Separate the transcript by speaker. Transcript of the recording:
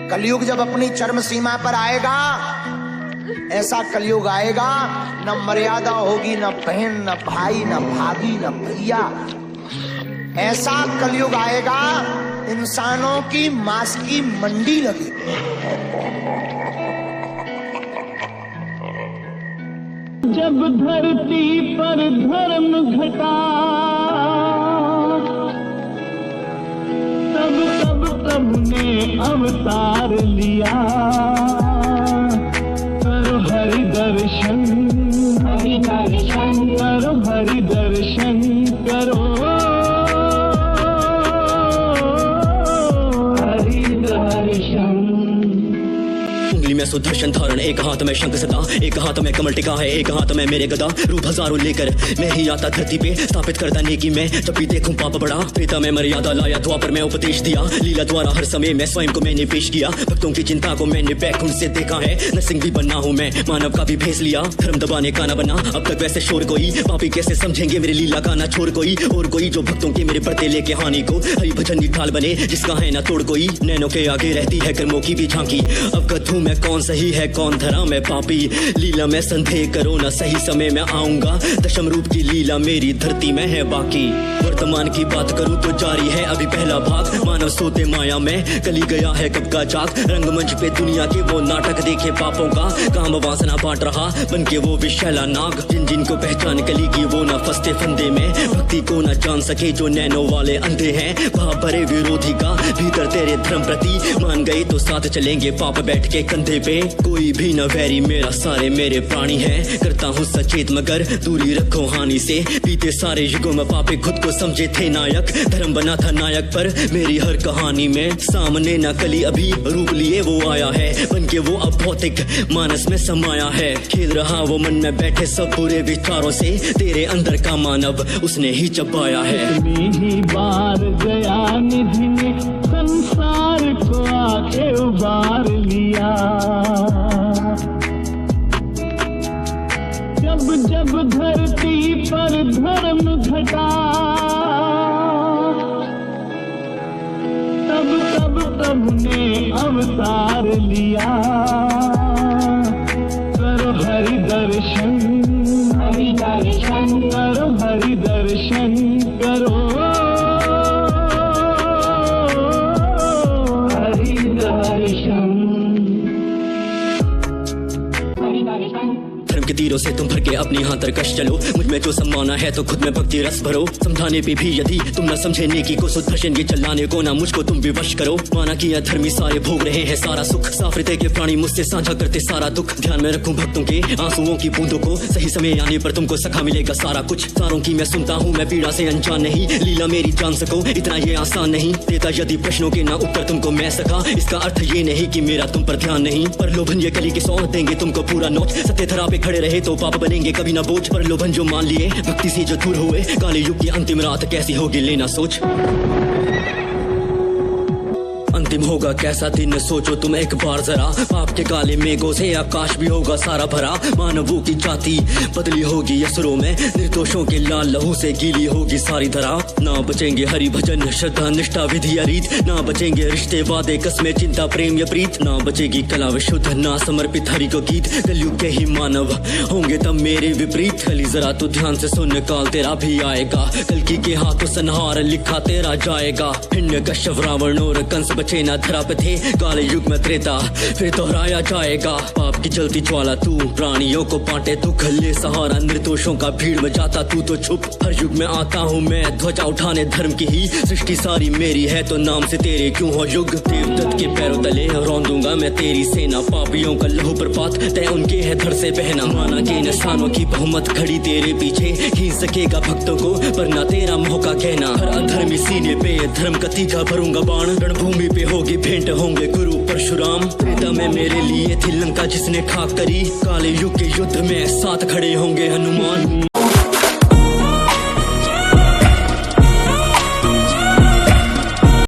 Speaker 1: कलयुग जब अपनी चरम सीमा पर आएगा, ऐसा कलयुग आएगा, न मर्यादा होगी, न बहन, न भाई, न भाभी, न भैया। ऐसा कलयुग आएगा, इंसानों की मांस की मंडी लगेगी।
Speaker 2: जब धरती पर धर्म घटा, तब ने अवतार लिया। करो हरि दर्शन, हरि दर्शन करो, हरि दर्शन करो, हरि दर्शन।
Speaker 3: उंगली में सुदर्शन धारण, एक हाथ में शंख सदा, एक हाथ में कमल टिका है, एक हाथ में मेरे गदा। रूप हजारों लेकर मैं ही आता धरती पे, स्थापित करता नेकी में जब भी देखूं पाप बड़ा। प्रीता में मर्यादा लाया, द्वापर में उपदेश दिया, लीला द्वारा हर समय मैं स्वयं को मैंने पेश किया। भक्तों की चिंता को मैंने बैकुंठ से देखा है, नरसिंह भी बनना हूँ मैं, मानव का भी भेस लिया। धर्म दबाने का ना बना अब तक वैसे शोर कोई, पापी कैसे समझेंगे मेरी लीला का ना छोड़ कोई। और कोई जो भक्तों के मेरे बढ़ते लेके हानि को, हरि भजन निकाल बने जिसका है ना तोड़ कोई। नैनों के आगे रहती है कर्मों की भी झांकी, अवगत हूँ मैं कौन सही है कौन धरा मैं पापी। लीला में संदेह करो ना, सही समय में आऊंगा, दशम रूप की लीला मेरी धरती में है बाकी। वर्तमान की बात करूं तो जारी है अभी पहला भाग, मानव सोते माया में कली गया है कब का जाग। रंगमंच पे दुनिया के वो नाटक देखे पापों का, काम वासना बांट रहा बन के वो विशैला नाग। जिन जिनको पहचान कली की वो ना फंसते फंदे में, भक्ति को ना जान सके जो नैनो वाले अंधे हैं। भाव भरे विरोधी का भीतर तेरे धर्म प्रति, मान गए तो साथ चलेंगे पाप बैठ के कंधे पे। कोई भी न वैरी मेरा, सारे मेरे प्राणी हैं, करता हूँ सचेत मगर दूरी रखो हानि से। बीते सारे युगों में पापे खुद को समझे थे नायक, धर्म बना था नायक पर मेरी हर कहानी में। सामने न कली अभी रूप लिए वो आया है, बन के वो अब भौतिक मानस में समाया है। खेल रहा वो मन में बैठे सब बुरे विचारों से, तेरे अंदर का मानव उसने ही चबाया है।
Speaker 2: ही बार गया निधि ने संसार को आके उबार लिया। जब धरती पर धर्म घटा, तब ने अवतार लिया। करो हरि दर्शन, हरि दर्शन करो, हरि दर्शन करो, हरि दर्शन।
Speaker 3: धर्म के तीरों से तुम भर के अपनी हाथ तरकश चलो, मुझ में जो सम्माना है तो खुद में भक्ति रस भरो। समझाने पे भी यदि तुम न समझे नेकी को, सुदर्शन ये चलाने को ना मुझको तुम विवश करो। माना कि यह धर्मी सारे भोग रहे हैं सारा सुख, साफ हृदय के प्राणी मुझसे साझा करते सारा दुख। ध्यान में रखूं भक्तों के आंसुओं की बूंदों को, सही समय आने पर तुमको सखा मिलेगा सारा कुछ। सारों की मैं सुनता हूँ मैं पीड़ा से अनजान नहीं, लीला मेरी जान सको इतना ये आसान नहीं। देता यदि प्रश्नों के ना उत्तर तुमको मैं सका, इसका अर्थ ये नहीं कि मेरा तुम पर ध्यान नहीं। पर लोभन ये कली के सौ देंगे तुमको पूरा नोट, सत्य धरा पे खड़े रहे तो पाप बनेंगे कभी ना बोझ। पर लोभन जो मान लिए भक्ति से जो दूर हुए, काले युग की अंतिम रात कैसी होगी लेना सोच। अंतिम होगा कैसा दिन सोचो तुम एक बार जरा, पाप के काले मेघों से आकाश भी होगा सारा भरा। मानवों की जाति बदली होगी असुरों में, निर्दोषों के लाल लहू से गीली होगी सारी धरा। ना बचेंगे हरि भजन श्रद्धा निष्ठा विधि रीत, ना बचेंगे रिश्ते वादे कस्में चिंता प्रेम या प्रीत। ना बचेगी कला विशुद्ध ना समर्पित हरि को गीत, कलयुग के ही मानव होंगे तब मेरे विपरीत। कली जरा तू ध्यान से सुन काल तेरा भी आएगा, कल्कि के हाथों संहार लिखा तेरा जाएगा। हिरण्य कश्यप रावण और कंस बचे ना धरा पे थे, काले युग में त्रेता फिर दोहराया जाएगा। पाप की जलती ज्वाला तू प्राणियों को बांटे दुख, ले सहारा निर्दोषों का भीड़ में जाता तू तो छुप। हर युग में आता हूँ मैं ध्वजा उठाने धर्म की ही, सृष्टि सारी मेरी है तो नाम से तेरे क्यों हो युग। देवदत्त के पैरों तले रौंदूंगा मैं तेरी सेना, पापियों का लहू प्रपात तय उनके है धड़ से बहना। माना के इंसानों की बहुमत खड़ी तेरे पीछे, खींच सकेगा भक्तों को पर ना तेरा मोह का कहना। हर अधर्मी सीने पे धर्म का तीखा भरूंगा बाण, रणभूमि पे होगी भेंट होंगे गुरु परशुराम। त्रेता में मेरे लिए थी लंका जिसने खाक करी, काले युग के युद्ध में साथ खड़े होंगे हनुमान।